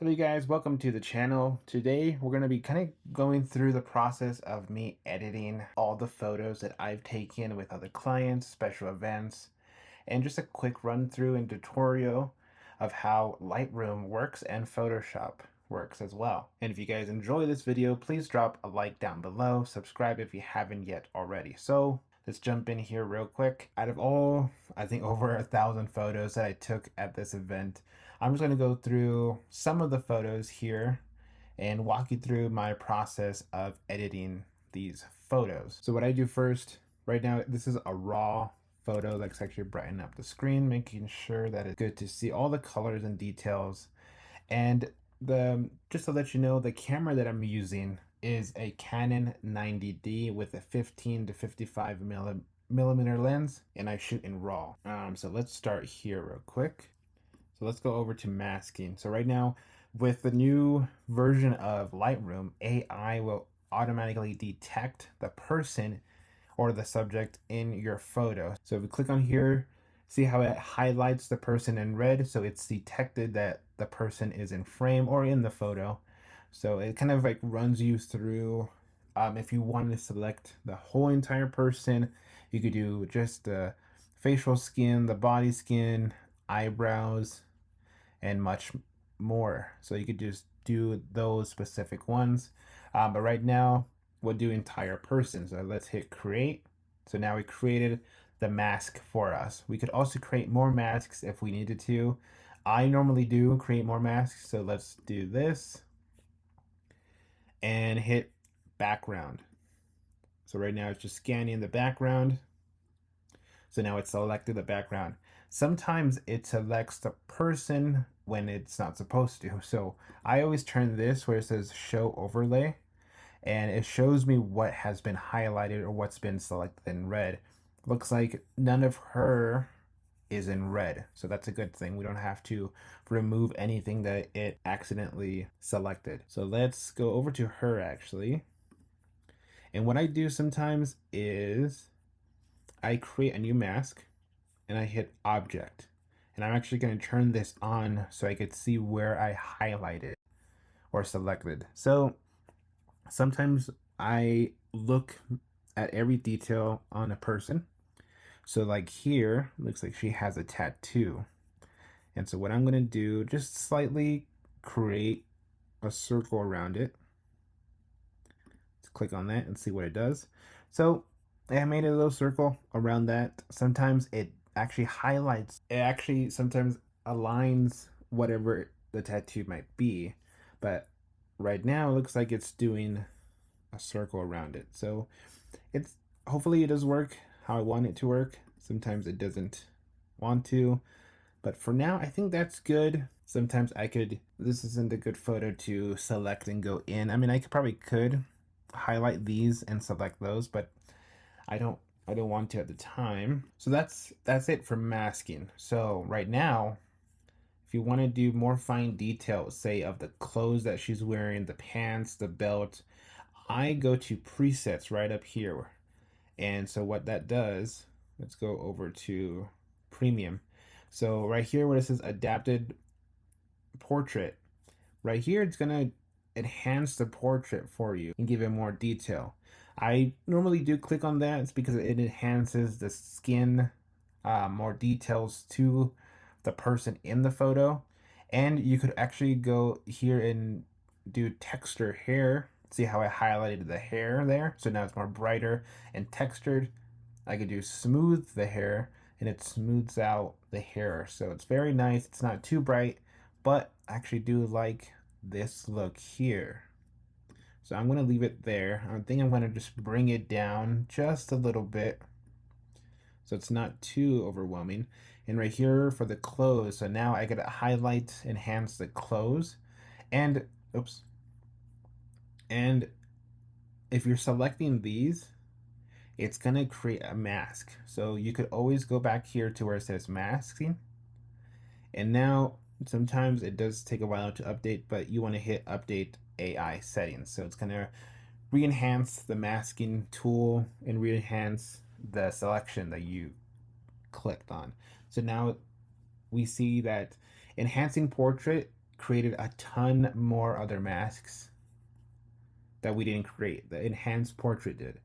Hello you guys, welcome to the channel. Today we're going to be kind of going through the process of me editing all the photos that I've taken with other clients, special events, and just a quick run through and tutorial of how Lightroom works and Photoshop works as well. And if you guys enjoy this video, please drop a like down below, subscribe if you haven't yet already. So let's jump in here real quick. Out of all, I think over 1,000 photos that I took at this event, I'm just going to go through some of the photos here and walk you through my process of editing these photos. So what I do first, right now, this is a raw photo. Let's actually brighten up the screen, making sure that it's good to see all the colors and details. And just to let you know, the camera that I'm using is a Canon 90D with a 15 to 55 millimeter lens, and I shoot in RAW. So let's start here real quick. So let's go over to masking. So right now, with the new version of Lightroom, AI will automatically detect the person or the subject in your photo. So if you click on here, see how it highlights the person in red, so it's detected that the person is in frame or in the photo. So it kind of like runs you through. If you want to select the whole entire person, you could do just the facial skin, the body skin, eyebrows, and much more. So you could just do those specific ones. But right now, we'll do entire person. So let's hit create. So now we created the mask for us. We could also create more masks if we needed to. I normally do create more masks. So let's do this and hit background. So right now it's just scanning the background. So now it's selected the background. Sometimes it selects the person when it's not supposed to. So I always turn this where it says show overlay, and it shows me what has been highlighted or what's been selected in red. Looks like none of her is in red. So that's a good thing. We don't have to remove anything that it accidentally selected. So let's go over to her actually. And what I do sometimes is I create a new mask and I hit object. And I'm actually going to turn this on so I could see where I highlighted or selected. So sometimes I look at every detail on a person. So like here, looks like she has a tattoo. And so what I'm going to do, just slightly create a circle around it. Let's click on that and see what it does. So I made a little circle around that. Sometimes it actually highlights, it actually sometimes aligns whatever the tattoo might be. But right now it looks like it's doing a circle around it. So it's hopefully it does work how I want it to work. Sometimes it doesn't want to. But for now, I think that's good. Sometimes this isn't a good photo to select and go in. I mean, I could highlight these and select those, but I don't I don't want to at the time. So that's it for masking. So right now, if you want to do more fine details, say of the clothes that she's wearing, the pants, the belt, I go to presets right up here. And so what that does, let's go over to premium. So right here where it says adapted portrait, right here it's gonna enhance the portrait for you and give it more detail. I normally do click on that. It's because it enhances the skin, more details to the person in the photo. And you could actually go here and do texture hair. See how I highlighted the hair there? So now it's more brighter and textured. I could do smooth the hair, and it smooths out the hair. So it's very nice. It's not too bright, but I actually do like this look here. So I'm going to leave it there. I think I'm going to just bring it down just a little bit so it's not too overwhelming. And right here for the clothes, so now I could highlight, enhance the clothes. And, oops. And if you're selecting these, it's going to create a mask. So you could always go back here to where it says masking. And now sometimes it does take a while to update, but you want to hit update AI settings. So it's going to re-enhance the masking tool and re-enhance the selection that you clicked on. So now we see that enhancing portrait created a ton more other masks that we didn't create. The enhanced portrait did.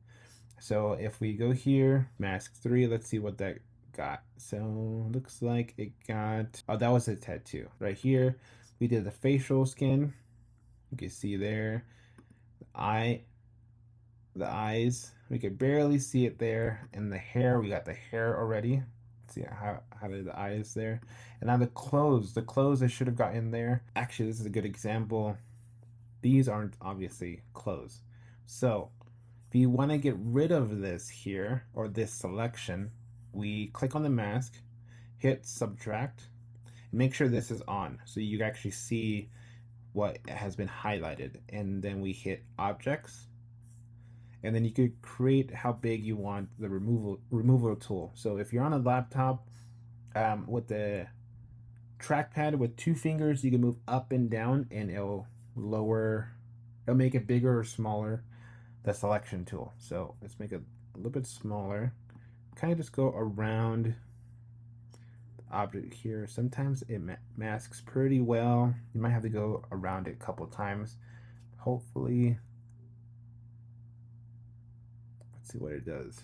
So if we go here, mask 3, let's see what that got. So looks like it got, oh, that was a tattoo. Right here, we did the facial skin. You can see there, eye, the eyes, we could barely see it there. And the hair, we got the hair already. See how did the eyes there. And now the clothes I should have gotten there. Actually, this is a good example. These aren't obviously clothes. So if you want to get rid of this here, or this selection, we click on the mask, hit subtract, and make sure this is on so you actually see what has been highlighted. And then we hit objects, and then you could create how big you want the removal tool. So if you're on a laptop with the trackpad with 2 fingers, you can move up and down, and it'll make it bigger or smaller, the selection tool. So let's make it a little bit smaller. Kind of just go around the object here. Sometimes it masks pretty well. You might have to go around it a couple times. Hopefully, let's see what it does.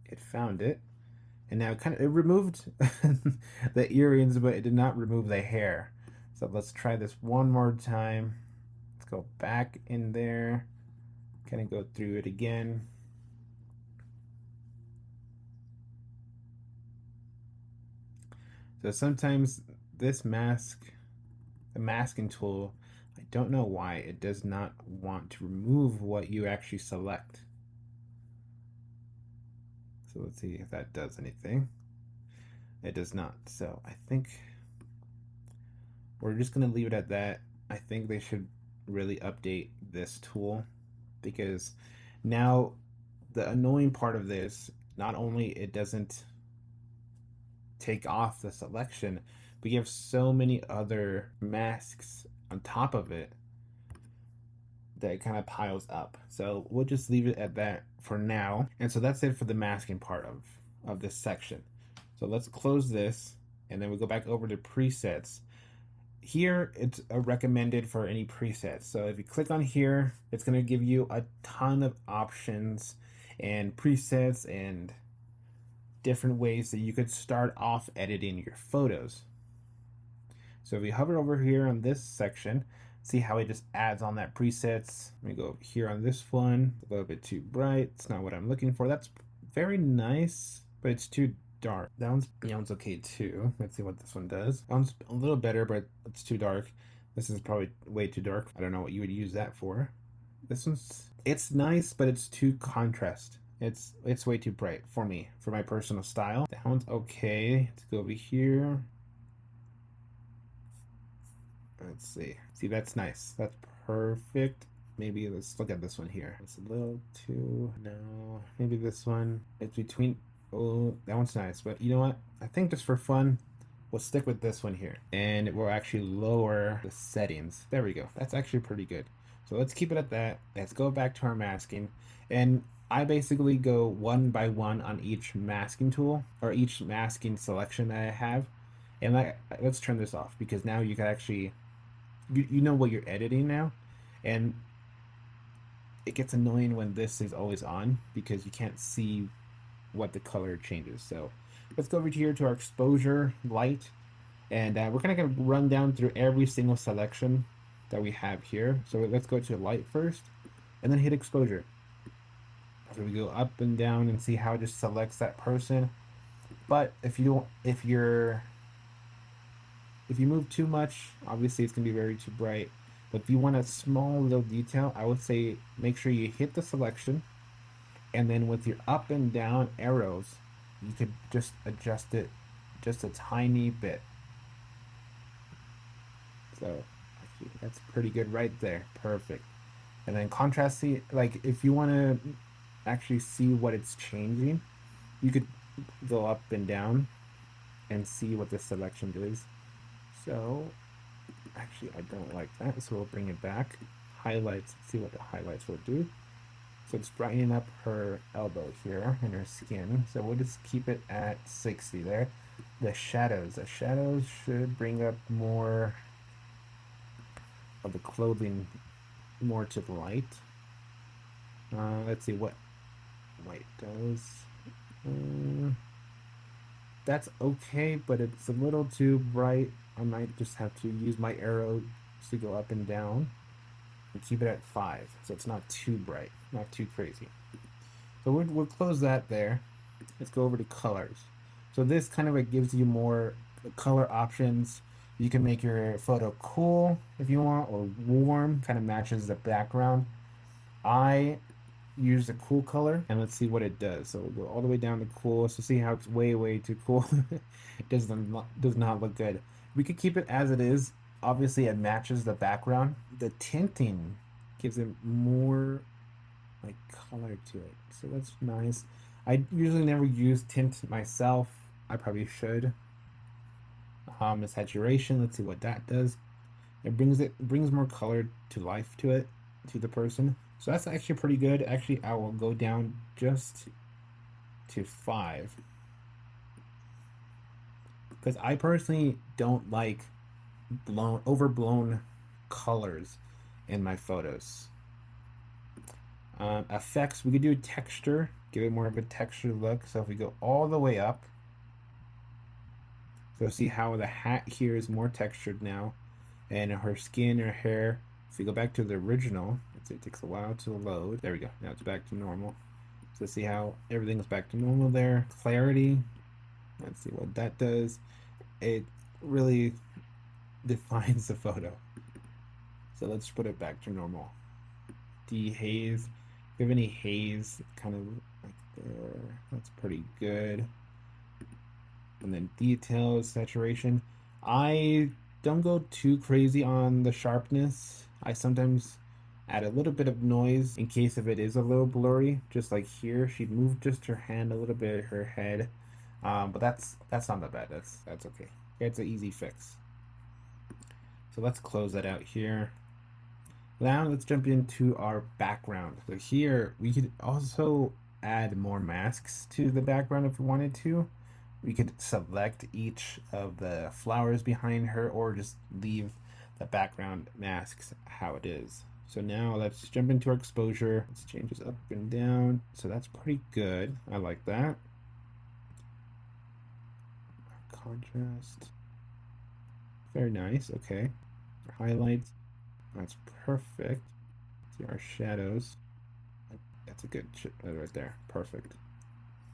It found it. And now it removed the earrings, but it did not remove the hair. So let's try this one more time. Let's go back in there, kind of go through it again. So sometimes this mask, the masking tool, I don't know why it does not want to remove what you actually select. So let's see if that does anything. It does not. So I think we're just going to leave it at that. I think they should really update this tool, because now the annoying part of this, not only it doesn't take off the selection, but you have so many other masks on top of it that it kind of piles up. So we'll just leave it at that for now. And so that's it for the masking part of this section. So let's close this, and then we go back over to presets. Here it's recommended for any presets. So if you click on here, it's going to give you a ton of options and presets and different ways that you could start off editing your photos. So if we hover over here on this section, see how it just adds on that presets. Let me go over here on this one, a little bit too bright. It's not what I'm looking for. That's very nice, but it's too dark. That one's okay too. Let's see what this one does. That one's a little better, but it's too dark. This is probably way too dark. I don't know what you would use that for. This it's nice, but it's too contrast. It's way too bright for me, for my personal style. That one's okay. Let's go over here. Let's see. See, that's nice. That's perfect. Maybe let's look at this one here. It's a little too, no. Maybe this one. It's between, oh, that one's nice. But you know what? I think just for fun, we'll stick with this one here. And it will actually lower the settings. There we go. That's actually pretty good. So let's keep it at that. Let's go back to our masking. And I basically go one by one on each masking tool, or each masking selection that I have. And let's turn this off, because now you can actually, you know what you're editing now. And it gets annoying when this is always on, because you can't see what the color changes. So let's go over here to our exposure light. And we're kind of going to run down through every single selection that we have here. So let's go to light first, and then hit exposure. So we go up and down and see how it just selects that person. But if you move too much, obviously it's going to be very too bright. But if you want a small little detail, I would say make sure you hit the selection, and then with your up and down arrows, you could just adjust it just a tiny bit. So actually, that's pretty good right there. Perfect. And then contrast, see, like if you want to actually see what it's changing, you could go up and down and see what the selection is. So actually I don't like that, so we'll bring it back. Highlights, see what the highlights will do. So it's brightening up her elbow here and her skin. So we'll just keep it at 60 there. the shadows. The shadows should bring up more of the clothing more to the light. Let's see what white does. That's okay, but it's a little too bright. I might just have to use my arrows to go up and down and keep it at 5, so it's not too bright, not too crazy. So we'll close that there. Let's go over to colors. So this kind of like gives you more color options. You can make your photo cool if you want, or warm, kind of matches the background. I use the cool color, and let's see what it does. So we'll go all the way down to cool. So see how it's way too cool. It does not look good. We could keep it as it is. Obviously it matches the background. The tinting gives it more like color to it, so that's nice. I usually never use tint myself. I probably should. The saturation, let's see what that does. It brings more color to life to it, to the person. So that's actually pretty good. Actually, I will go down just to 5 because I personally don't like overblown colors in my photos. Effects, we could do texture, give it more of a texture look. So if we go all the way up, so see how the hat here is more textured now, and her skin, her hair. If we go back to the original, it takes a while to load. There we go. Now it's back to normal. So see how everything's back to normal there. Clarity. Let's see what that does. It really defines the photo. So let's put it back to normal. Dehaze. If you have any haze, kind of like there, that's pretty good. And then details, saturation. I don't go too crazy on the sharpness. I sometimes add a little bit of noise in case if it is a little blurry. Just like here, she moved just her hand a little bit, her head. But that's not that bad. That's okay. It's an easy fix. So let's close that out here. Now let's jump into our background. So here we could also add more masks to the background if we wanted to. We could select each of the flowers behind her, or just leave the background masks how it is. So now let's jump into our exposure. Let's change this up and down. So that's pretty good. I like that. Contrast. Very nice. Okay. Our highlights. That's perfect. See our shadows. That's a good right there. Perfect.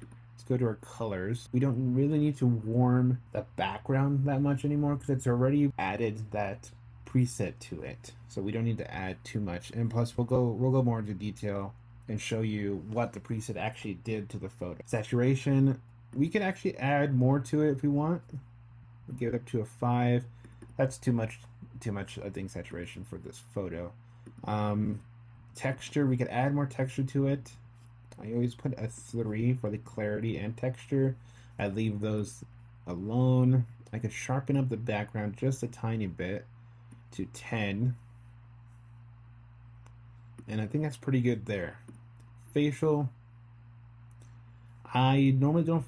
Let's go to our colors. We don't really need to warm the background that much anymore because it's already added that preset to it. So we don't need to add too much. And plus we'll go more into detail and show you what the preset actually did to the photo. Saturation, we can actually add more to it if we want. We'll give it up to a 5. That's too much, I think, saturation for this photo. Texture, we could add more texture to it. I always put a 3 for the clarity and texture. I leave those alone. I could sharpen up the background just a tiny bit to 10. And I think that's pretty good there. Facial, I normally don't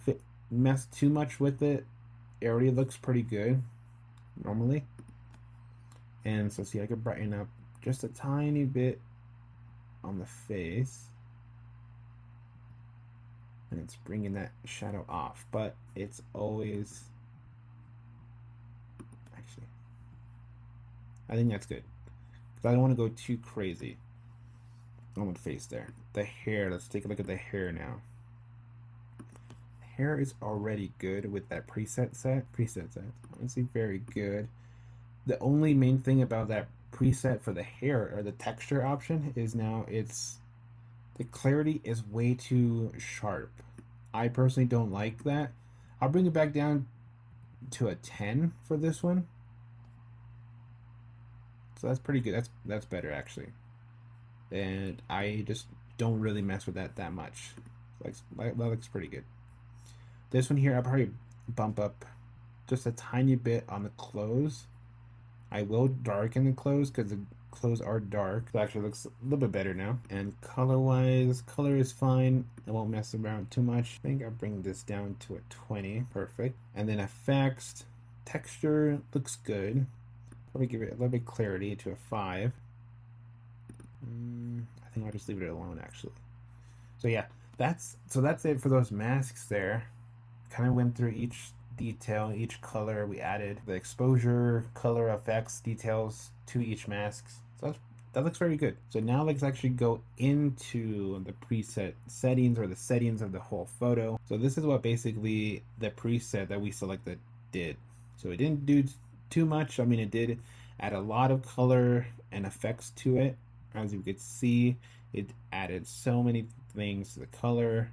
mess too much with it. It already looks pretty good normally. And so see, I could brighten up just a tiny bit on the face. And it's bringing that shadow off, but it's always, actually, I think that's good because I don't want to go too crazy on the face there. The hair, let's take a look at the hair now. The hair is already good with that preset set. Honestly, very good. The only main thing about that preset for the hair, or the texture option, is now the clarity is way too sharp. I personally don't like that. I'll bring it back down to a 10 for this one. So that's pretty good. That's better actually. And I just don't really mess with that much. That looks pretty good. This one here, I'll probably bump up just a tiny bit on the close. I will darken the close because close our dark. It actually looks a little bit better now. And color-wise, color is fine. I won't mess around too much. I think I'll bring this down to a 20. Perfect. And then effects, texture looks good. Probably give it a little bit clarity to a 5. I think I'll just leave it alone actually. So yeah, that's it for those masks there. Kind of went through each detail, each color. We added the exposure, color effects, details to each mask. So that looks very good. So now let's actually go into the preset settings, or the settings of the whole photo. So this is what basically the preset that we selected did. So it didn't do too much. I mean, it did add a lot of color and effects to it. As you could see, it added so many things to the color,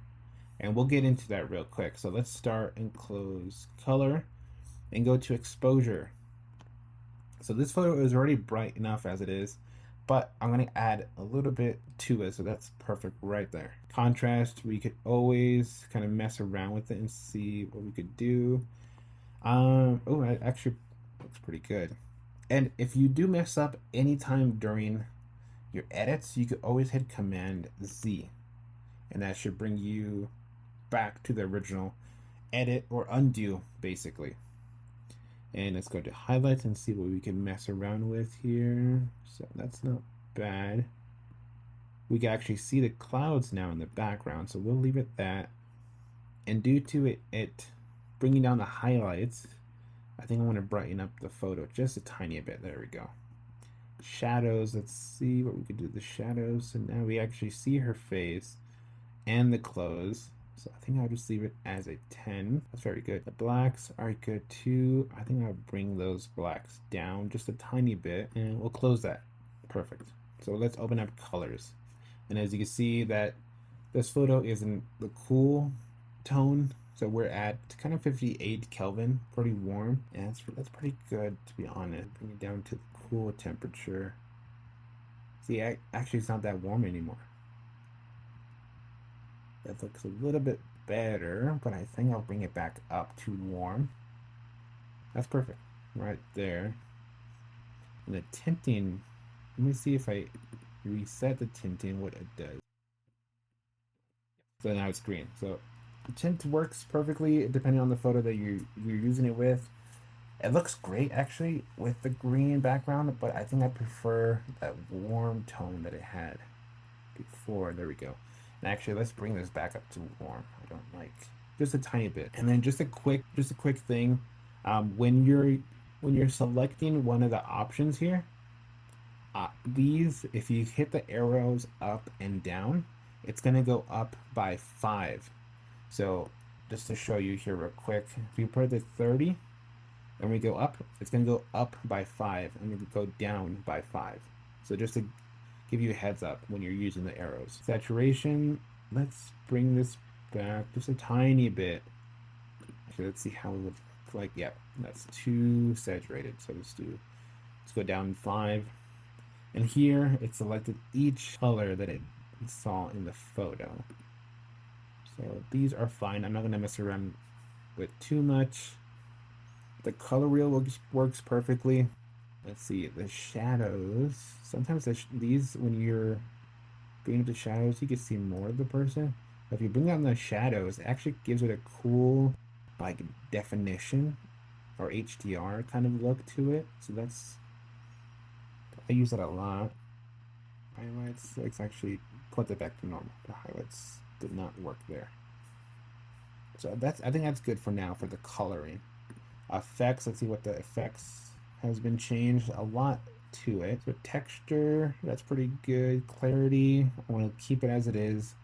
and we'll get into that real quick. So let's start and close color and go to exposure. So this photo is already bright enough as it is, but I'm going to add a little bit to it, so that's perfect right there. Contrast, we could always kind of mess around with it and see what we could do. Oh, it actually looks pretty good. And if you do mess up anytime during your edits, you could always hit Command Z, and that should bring you back to the original edit, or undo basically. And let's go to highlights and see what we can mess around with here. So that's not bad. We can actually see the clouds now in the background, so we'll leave it that. And due to it bringing down the highlights, I think I want to brighten up the photo just a tiny bit. There we go. Shadows, let's see what we could do with the shadows. So now we actually see her face and the clothes. So I think I'll just leave it as a 10. That's very good. The blacks are good too. I think I'll bring those blacks down just a tiny bit, and we'll close that. Perfect. So let's open up colors. And as you can see, that this photo is in the cool tone. So we're at kind of 58 Kelvin, pretty warm. And that's pretty good, to be honest. Bring it down to the cool temperature. See, actually it's not that warm anymore. That looks a little bit better, but I think I'll bring it back up to warm. That's perfect right there. And the tinting, let me see if I reset the tinting, what it does. So now it's green. So the tint works perfectly depending on the photo that you're using it with. It looks great actually with the green background, but I think I prefer that warm tone that it had before. There we go. And actually, let's bring this back up to warm. I don't like, just a tiny bit. And then just a quick thing. When you're selecting one of the options here, these, if you hit the arrows up and down, it's gonna go up by 5. So just to show you here real quick, if you put it at 30 and we go up, it's gonna go up by 5, and we go down by 5. So just to give you a heads up when you're using the arrows. Saturation, let's bring this back just a tiny bit. Okay, let's see how it would look like. Yep, that's too saturated. So let's go down 5. And here it selected each color that it saw in the photo. So these are fine. I'm not gonna mess around with too much. The color wheel works perfectly. Let's see, the shadows. Sometimes these, when you're bringing up the shadows, you can see more of the person. But if you bring down the shadows, it actually gives it a cool, like, definition or HDR kind of look to it. So I use that a lot. Highlights, let's actually put that back to normal. The highlights did not work there. So I think that's good for now for the coloring. Effects, let's see what the effects has been changed. A lot to it. So texture, that's pretty good. Clarity, I want to keep it as it is.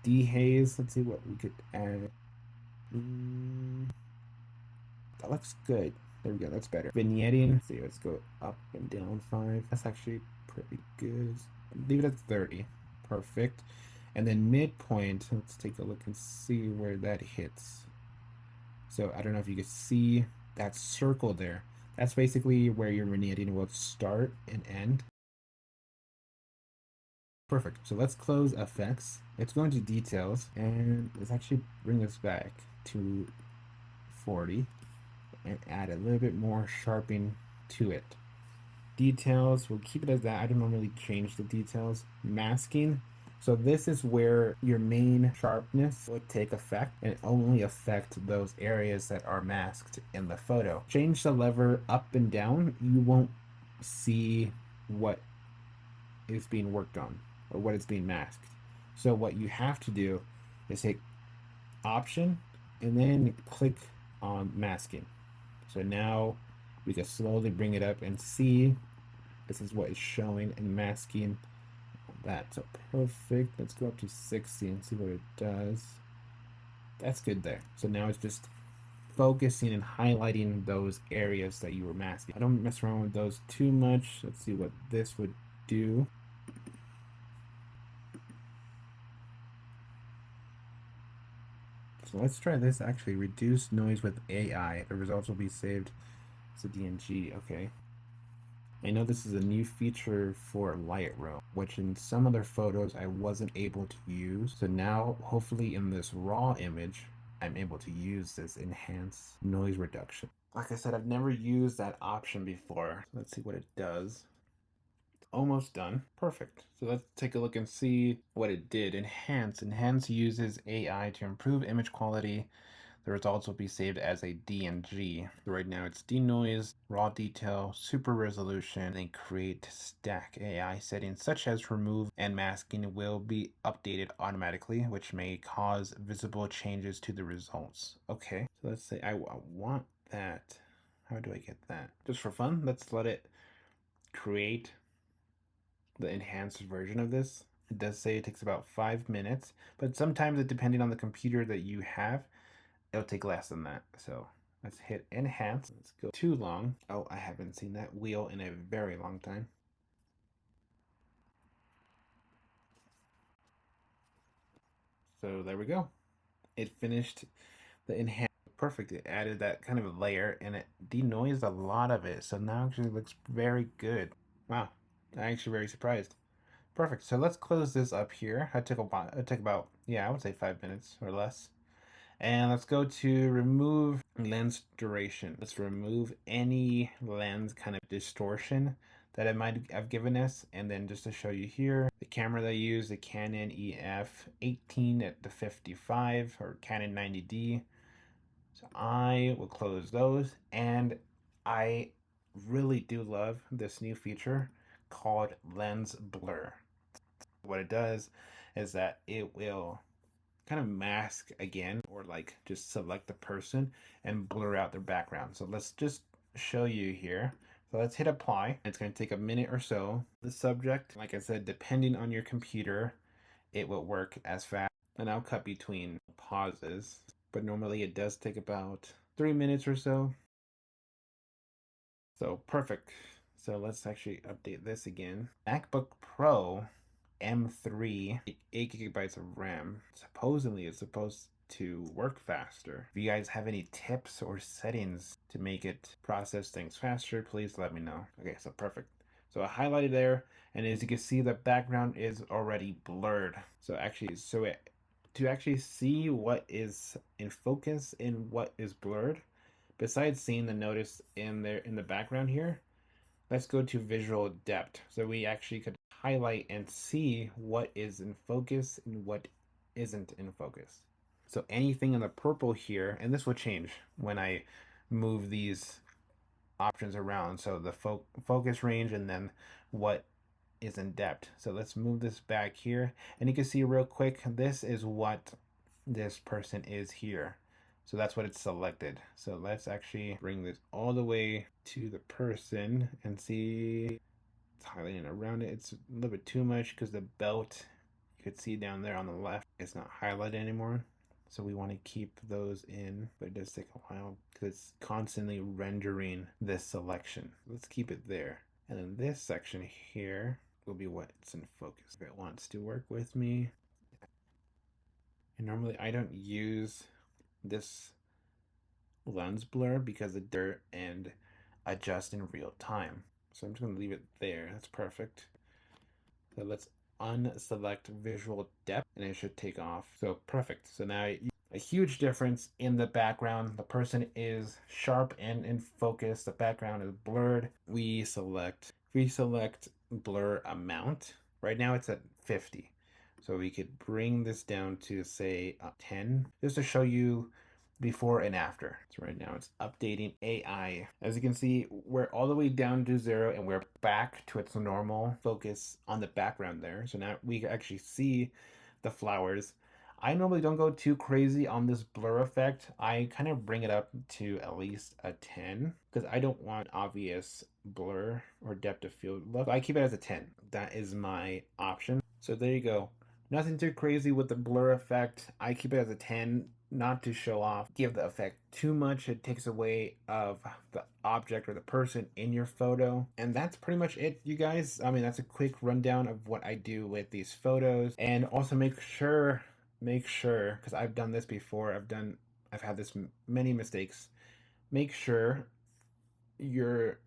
Dehaze, let's see what we could add. That looks good. There we go, that's better. Vignetting, let's see, let's go up and down 5. That's actually pretty good. Leave it at 30. Perfect. And then midpoint, let's take a look and see where that hits. So I don't know if you can see that circle there. That's basically where your vignetting will start and end. Perfect. So let's close effects. Let's go into details, and let's actually bring this back to 40 and add a little bit more sharpening to it. Details, we'll keep it as that. I don't normally change the details. Masking. So this is where your main sharpness would take effect and only affect those areas that are masked in the photo. Change the lever up and down, you won't see what is being worked on or what is being masked. So what you have to do is hit option and then click on masking. So now we can slowly bring it up and see this is what is showing and masking that. So perfect. Let's go up to 60 and see what it does. That's good there. So now it's just focusing and highlighting those areas that you were masking. I don't mess around with those too much. Let's see what this would do. So let's try this actually. Reduce noise with AI. The results will be saved as a DNG. Okay. I know this is a new feature for Lightroom, which in some other photos I wasn't able to use. So now, hopefully in this raw image, I'm able to use this enhanced noise reduction. Like I said, I've never used that option before. Let's see what it does. Almost done. Perfect. So let's take a look and see what it did. Enhance. Enhance uses AI to improve image quality. The results will be saved as a DNG. So right now it's denoise, raw detail, super resolution, and create stack. AI settings such as remove and masking will be updated automatically, which may cause visible changes to the results. Okay, so let's say I want that. How do I get that? Just for fun, let's let it create the enhanced version of this. It does say it takes about 5 minutes, but sometimes depending on the computer that you have, it'll take less than that. So let's hit enhance. Let's go too long. Oh, I haven't seen that wheel in a very long time. So there we go. It finished the enhance. Perfect. It added that kind of layer and it denoised a lot of it. So now actually looks very good. Wow. I'm actually very surprised. Perfect. So let's close this up here. It took about, yeah, I would say 5 minutes or less. And let's go to remove lens duration. Let's remove any lens kind of distortion that it might have given us. And then just to show you here, the camera that I use, the Canon EF 18 at the 55 or Canon 90D. So I will close those. And I really do love this new feature called lens blur. What it does is that it will kind of mask again or like just select the person and blur out their background. So let's just show you here. So let's hit apply. It's going to take a minute or so. The subject, like I said, depending on your computer, it will work as fast. And I'll cut between pauses, but normally it does take about 3 minutes or so. So perfect. So let's actually update this again. MacBook Pro M3, 8 gigabytes of RAM. Supposedly it's supposed to work faster. If you guys have any tips or settings to make it process things faster, please let me know. Okay, so perfect. So I highlighted there, and as you can see, the background is already blurred. So actually, to actually see what is in focus and what is blurred, besides seeing the notice in there in the background here, let's go to visual depth. So we actually could highlight and see what is in focus and what isn't in focus. So anything in the purple here, and this will change when I move these options around. So the focus range and then what is in depth. So let's move this back here. And you can see real quick, this is what this person is here. So that's what it's selected. So let's actually bring this all the way to the person and see it's highlighting around it. It's a little bit too much because the belt you could see down there on the left is not highlighted anymore. So we want to keep those in, but it does take a while because it's constantly rendering this selection. Let's keep it there. And then this section here will be what's in focus. If it wants to work with me. And normally I don't use this lens blur because of dirt and adjust in real time. So I'm just going to leave it there. That's perfect. So let's unselect visual depth and it should take off. So perfect. So now a huge difference in the background. The person is sharp and in focus. The background is blurred. We select we select blur amount, right now it's at 50. So we could bring this down to say 10, just to show you before and after. So right now it's updating AI. As you can see, we're all the way down to 0 and we're back to its normal focus on the background there. So now we can actually see the flowers. I normally don't go too crazy on this blur effect. I kind of bring it up to at least a 10 because I don't want obvious blur or depth of field look. I keep it as a 10. That is my option. So there you go. Nothing too crazy with the blur effect. I keep it as a 10, not to show off, give the effect too much. It takes away of the object or the person in your photo. And that's pretty much it, you guys. I mean, that's a quick rundown of what I do with these photos. And also make sure, because I've done this before, I've had this many mistakes. Make sure your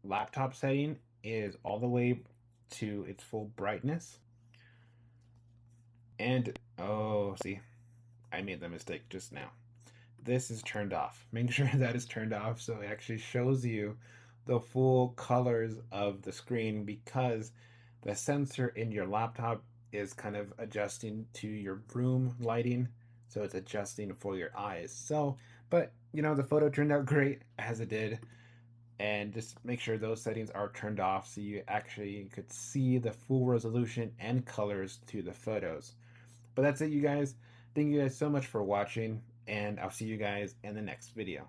laptop setting is all the way to its full brightness. And oh, see, I made the mistake just now. This is turned off. Make sure that is turned off so it actually shows you the full colors of the screen, because the sensor in your laptop is kind of adjusting to your room lighting, so it's adjusting for your eyes. So, but the photo turned out great as it did, and just make sure those settings are turned off so you actually could see the full resolution and colors to the photos. But that's it, you guys. Thank you guys so much for watching, and I'll see you guys in the next video.